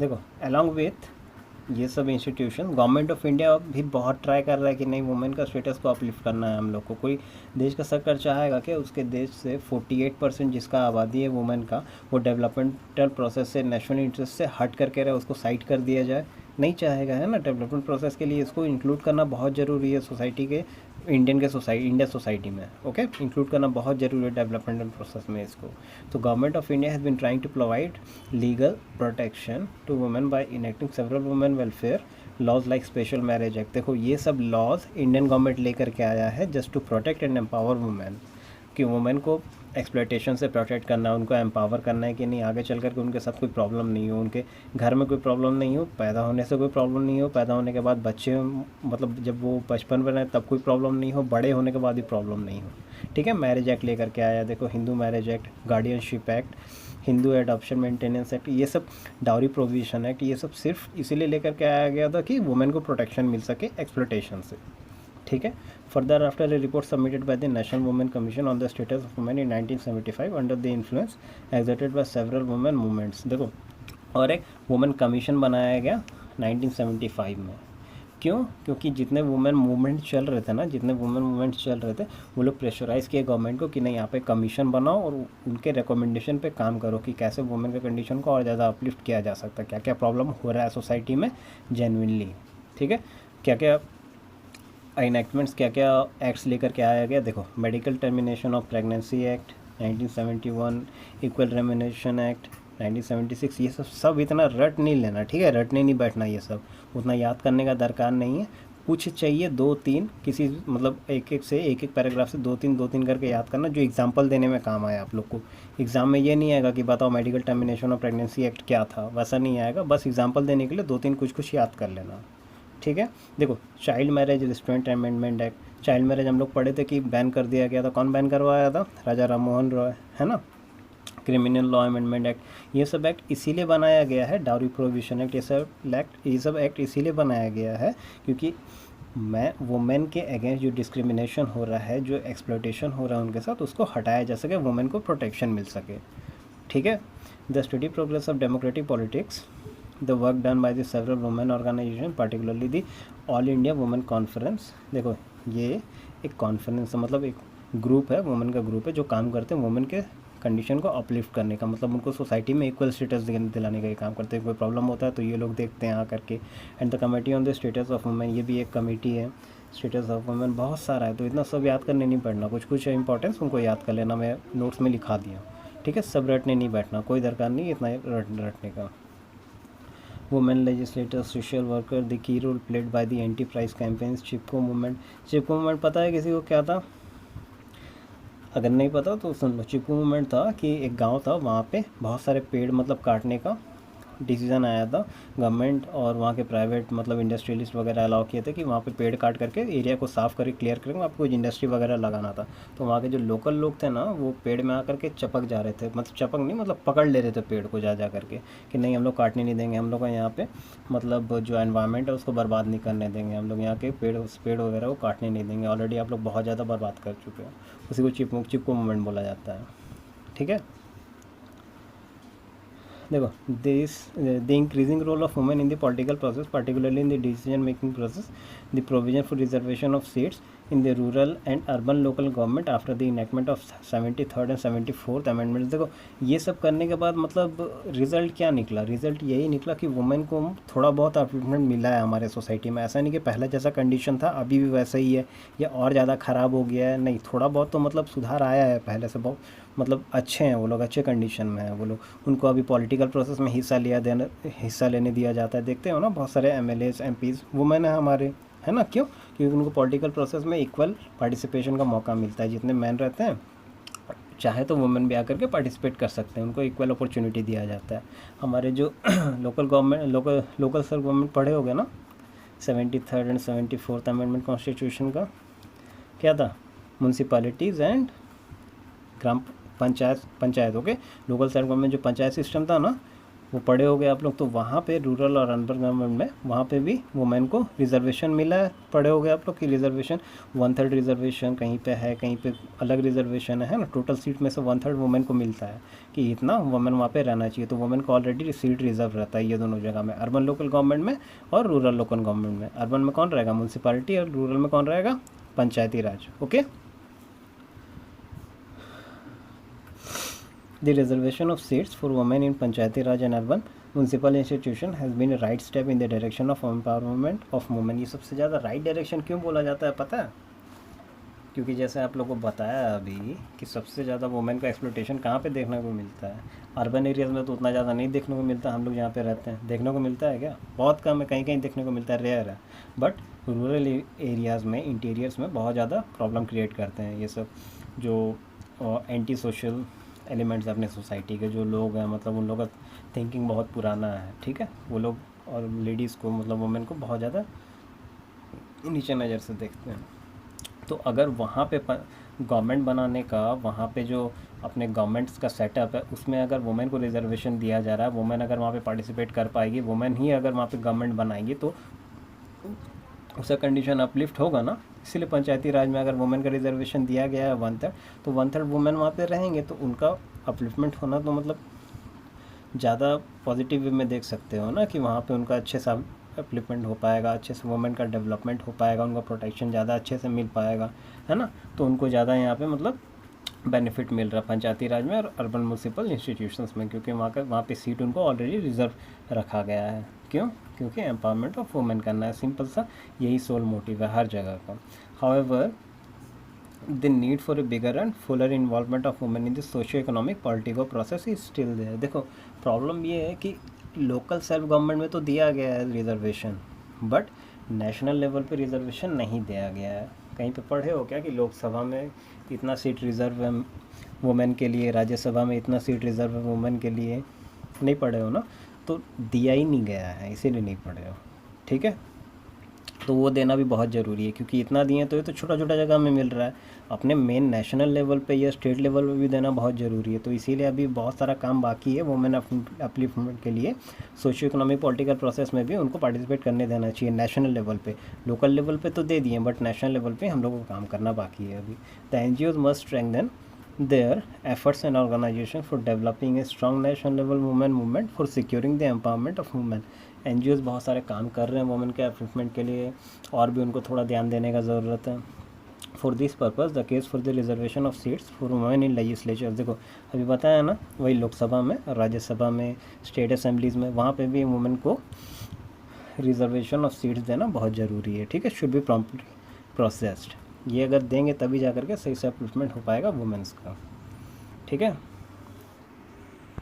देखो along with ये सब इंस्टीट्यूशन, गवर्नमेंट ऑफ इंडिया भी बहुत ट्राई कर रहा है कि नहीं वुमेन का स्टेटस को अपलिफ्ट करना है हम लोग को। कोई देश का सरकार चाहेगा कि उसके देश से 48% जिसका आबादी है वुमेन का, वो डेवलपमेंटल प्रोसेस से, नेशनल इंटरेस्ट से हट करके रहे, उसको साइड कर दिया जाए? नहीं चाहेगा, है ना। डेवलपमेंट प्रोसेस के लिए इसको इंक्लूड करना बहुत ज़रूरी है सोसाइटी के, इंडिया सोसाइटी में। ओके, इंक्लूड करना बहुत ज़रूरी है डेवलपमेंटल प्रोसेस में इसको। तो government of India has been trying to provide legal protection to women by enacting several women welfare laws like special marriage act. देखो ये सब लॉज इंडियन गवर्नमेंट लेकर के आया है just to protect and empower women, कि women को exploitation से प्रोटेक्ट करना है, उनको एम्पावर करना है कि नहीं आगे चल कर के उनके साथ कोई प्रॉब्लम नहीं हो, उनके घर में कोई प्रॉब्लम नहीं हो, पैदा होने से कोई प्रॉब्लम नहीं हो, पैदा होने के बाद बच्चे मतलब जब वो बचपन में रहे तब कोई प्रॉब्लम नहीं हो, बड़े होने के बाद भी प्रॉब्लम नहीं हो। ठीक है, मैरिज एक्ट लेकर के आया। देखो Hindu marriage act, guardianship act, Hindu adoption maintenance act, ये सब डाउरी प्रोविजन एक्ट, ये सब सिर्फ इसीलिए लेकर के आया गया था कि वुमेन को प्रोटेक्शन मिल सके एक्सप्लॉयटेशन से। ठीक है। Further after a report submitted by the national women commission on the status of women in 1975 under the influence exerted by several women movements. देखो और एक वुमेन कमीशन बनाया गया 1975 में। क्यों? क्योंकि जितने वुमेन मूवमेंट चल रहे थे ना, जितने वुमेन मूवमेंट चल रहे थे वो लोग प्रेशराइज़ किए गवर्नमेंट को कि नहीं यहाँ पे कमीशन बनाओ और उनके रिकमेंडेशन पे काम करो कि कैसे वुमेन के कंडीशन को और ज़्यादा अपलिफ्ट किया जा सकता है, क्या क्या प्रॉब्लम हो रहा है सोसाइटी में जेन्युइनली। ठीक है, क्या क्या इनैक्टमेंट्स, क्या क्या एक्ट्स लेकर के आया गया। देखो medical termination of pregnancy act 1971, equal remuneration act 1976, ये सब इतना रट नहीं लेना। ठीक है, रटने नहीं बैठना, ये सब उतना याद करने का दरकार नहीं है। कुछ चाहिए 2-3 किसी मतलब एक पैराग्राफ से 2-3 करके याद करना, जो एग्जांपल देने में काम आए आप लोग को। एग्जाम में ये नहीं आएगा कि बताओ medical termination of pregnancy act क्या था, वैसा नहीं आएगा। बस एग्जांपल देने के लिए 2-3 कुछ याद कर लेना। ठीक है। देखो child marriage restraint amendment act, child marriage हम लोग पढ़े थे कि बैन कर दिया गया था। कौन बैन करवाया था? राजा राम मोहन रॉय, है ना। क्रिमिनल लॉ अमेंडमेंट एक्ट, ये सब एक्ट इसीलिए बनाया गया है। डाउरी प्रोहिबिशन एक्ट, ये सब एक्ट इसीलिए बनाया गया है क्योंकि वुमेन के अगेंस्ट जो डिस्क्रिमिनेशन हो रहा है, जो एक्सप्लॉयटेशन हो रहा है उनके साथ, उसको हटाया जा सके, वुमेन को प्रोटेक्शन मिल सके। ठीक है। The study progress of democratic politics, the work done by the several women organisation particularly the all India women conference. देखो ये एक कॉन्फ्रेंस मतलब एक ग्रुप है, वुमेन का ग्रुप है जो काम करते हैं वुमेन के कंडीशन को अपलिफ्ट करने का, मतलब उनको सोसाइटी में इक्वल स्टेटस दिलाने का ये काम करते हैं। कोई प्रॉब्लम होता है तो ये लोग देखते हैं आकर के। And the committee on the status of women, ये भी एक कमेटी है। स्टेटस ऑफ वुमेन बहुत सारा है तो इतना सब याद करने नहीं पड़ना, कुछ कुछ इंपॉर्टेंस उनको याद कर लेना, मैं नोट्स में लिखा दिया। ठीक है, सब रटने नहीं बैठना, कोई दरकार नहीं इतना रटने का। Women legislators, social worker, the key role played by the anti price campaigns, Chipko movement. Chipko movement पता है किसी को क्या था? अगर नहीं पता तो सुन लो। चिपको मूवमेंट था कि एक गांव था, वहाँ पे बहुत सारे पेड़ मतलब काटने का डिसीज़न आया था। गवर्नमेंट और वहाँ के प्राइवेट मतलब इंडस्ट्रियलिस्ट वगैरह अलाउ किए थे कि वहाँ पे पेड़ काट करके एरिया को साफ़ करके क्लियर करेंगे, आपको कुछ इंडस्ट्री वगैरह लगाना था। तो वहाँ के जो लोकल लोग थे ना, वो पेड़ में आकर के चपक जा रहे थे, मतलब चपक नहीं मतलब पकड़ ले रहे थे पेड़ को जा करके कि नहीं हम लोग काटने नहीं देंगे, हम लोग को यहाँ पे मतलब जो एनवायरनमेंट है उसको बर्बाद नहीं करने देंगे, हम लोग यहाँ के पेड़ वगैरह को काटने नहीं देंगे, ऑलरेडी आप लोग बहुत ज़्यादा बर्बाद कर चुके हो। उसी को चिपको मूवमेंट बोला जाता है। ठीक है। देखो the increasing role of women in the political process, particularly in the decision making process, the provision for reservation of seats in the rural and urban local government after the enactment of 73rd and 74th amendments। देखो ये सब करने के बाद मतलब result क्या निकला? Result यही निकला कि वुमेन को थोड़ा बहुत अपलिफ्टमेंट मिला है हमारे सोसाइटी में। ऐसा नहीं कि पहले जैसा कंडीशन था अभी भी वैसा ही है या और ज़्यादा ख़राब हो गया है, नहीं, थोड़ा बहुत तो मतलब सुधार आया है पहले से। बहुत मतलब अच्छे हैं वो लोग, अच्छे कंडीशन में हैं वो लोग। उनको अभी पॉलिटिकल प्रोसेस में हिस्सा लेने दिया जाता है। देखते हो ना बहुत सारे MLAs MPs वुमेन है हमारे, है ना। क्यों? क्योंकि उनको पॉलिटिकल प्रोसेस में इक्वल पार्टिसिपेशन का मौका मिलता है। जितने मैन रहते हैं चाहे तो वुमेन भी आकर के पार्टिसिपेट कर सकते हैं, उनको इक्वल अपॉर्चुनिटी दिया जाता है। हमारे जो लोकल सर गवर्नमेंट पढ़े हो गए ना, 73rd and 74th amendment constitution का क्या था? Municipalities and gram panchayat. Okay, local self government जो पंचायत सिस्टम था ना, वो पढ़े हो गए आप लोग, तो वहाँ पे रूरल और अर्बन गवर्नमेंट में वहाँ पे भी वुमेन को रिजर्वेशन मिला है। पढ़े हो गए आप लोग कि रिजर्वेशन 1/3 रिजर्वेशन कहीं पे है, कहीं पे अलग रिजर्वेशन है ना। टोटल सीट में से 1/3 वुमेन को मिलता है कि इतना वुमेन वहाँ पे रहना चाहिए। तो वुमेन को ऑलरेडी सीट रिजर्व रहता है ये दोनों जगह में, अर्बन लोकल गवर्नमेंट में और रूरल लोकल गवर्नमेंट में। अर्बन में कौन रहेगा, म्यूनसिपालिटी, और रूरल में कौन रहेगा, पंचायती राज। Okay. The reservation of seats for women in Panchayati Raj and urban municipal institution has been a right step in the direction of empowerment of women। ये सबसे ज़्यादा राइट डायरेक्शन क्यों बोला जाता है पता है? क्योंकि जैसे आप लोगों को बताया अभी कि सबसे ज़्यादा वुमेन का एक्सप्लॉयटेशन कहाँ पे देखने को मिलता है। अर्बन एरियाज़ में तो उतना ज़्यादा नहीं देखने को मिलता, हम लोग जहाँ पे रहते हैं देखने को मिलता है क्या, बहुत कम है, कहीं कहीं देखने को मिलता है, रेयर है। बट रूरल एरियाज़ में, इंटीरियर्स में बहुत ज़्यादा प्रॉब्लम क्रिएट करते हैं ये सब जो एंटी सोशल एलिमेंट्स अपने सोसाइटी के जो लोग हैं, मतलब उन लोगों का थिंकिंग बहुत पुराना है, ठीक है। वो लोग और लेडीज़ को, मतलब वुमेन को बहुत ज़्यादा नीचे नज़र से देखते हैं। तो अगर वहाँ पे गवर्नमेंट बनाने का, वहाँ पे जो अपने गवर्नमेंट्स का सेटअप है उसमें अगर वुमेन को रिजर्वेशन दिया जा रहा है, वुमेन अगर वहाँ पे पार्टिसिपेट कर पाएगी, वुमेन ही अगर वहाँ पे गवर्नमेंट बनाएंगी तो उसका कंडीशन अपलिफ्ट होगा ना। इसीलिए पंचायती राज में अगर वुमेन का रिजर्वेशन दिया गया है 1/3, तो 1/3 वुमेन वहाँ पे रहेंगे तो उनका अपलिफ्टमेंट होना तो मतलब ज़्यादा पॉजिटिव वे में देख सकते हो ना, कि वहाँ पे उनका अच्छे से अपलिफ्टमेंट हो पाएगा, अच्छे से वुमेन का डेवलपमेंट हो पाएगा, उनका प्रोटेक्शन ज़्यादा अच्छे से मिल पाएगा, है ना। तो उनको ज़्यादा यहाँ पे मतलब बेनिफिट मिल रहा है पंचायती राज में और अर्बन म्यूनसिपल इंस्टीट्यूशंस में, क्योंकि वहाँ पे सीट उनको ऑलरेडी रिजर्व रखा गया है। क्यों? क्योंकि एम्पावरमेंट ऑफ वुमेन करना है, सिंपल सा यही सोल मोटिव है हर जगह का। However the need for a bigger and fuller involvement of women in the socio economic political process is still there. देखो प्रॉब्लम ये है कि लोकल सेल्फ गवर्नमेंट में तो दिया गया है रिजर्वेशन, बट नेशनल लेवल पे रिजर्वेशन नहीं दिया गया है। कहीं पे पढ़े हो क्या कि लोकसभा में इतना सीट रिज़र्व है वुमेन के लिए, राज्यसभा में इतना सीट रिज़र्व है वुमेन के लिए? नहीं पढ़े हो ना, तो दिया ही नहीं गया है, इसीलिए नहीं पढ़े हो, ठीक है। तो वो देना भी बहुत ज़रूरी है, क्योंकि इतना दिए तो ये तो छोटा छोटा जगह में मिल रहा है, अपने मेन नेशनल लेवल पे या स्टेट लेवल पे भी देना बहुत ज़रूरी है। तो इसीलिए अभी बहुत सारा काम बाकी है वुमेन अपलिफ्टमेंट के लिए। सोशियो इकोनॉमिक पॉलिटिकल प्रोसेस में भी उनको पार्टिसिपेट करने देना चाहिए नेशनल लेवल पे। लोकल लेवल पे तो दे दिए, बट नेशनल लेवल पे हम लोगों को काम करना बाकी है अभी। The NGOs must strengthen their efforts and organization for developing a strong national level women movement for securing the empowerment of women। NGOs बहुत सारे काम कर रहे हैं वुमेन के अपलिफ्टमेंट के लिए, और भी उनको थोड़ा ध्यान देने का ज़रूरत है। For this purpose the case for the reservation of seats for women in legislature, देखो अभी बताया ना, वही लोकसभा में, राज्यसभा में, स्टेट असेंबलीज़ में, वहाँ पे भी वुमेन को रिजर्वेशन ऑफ सीट्स देना बहुत ज़रूरी है, ठीक है। शुड बी प्रॉम्प्टली प्रोसेस्ड, ये अगर देंगे तभी जा करके सही से अपलिफ्टमेंट हो पाएगा वुमेन्स का, ठीक है।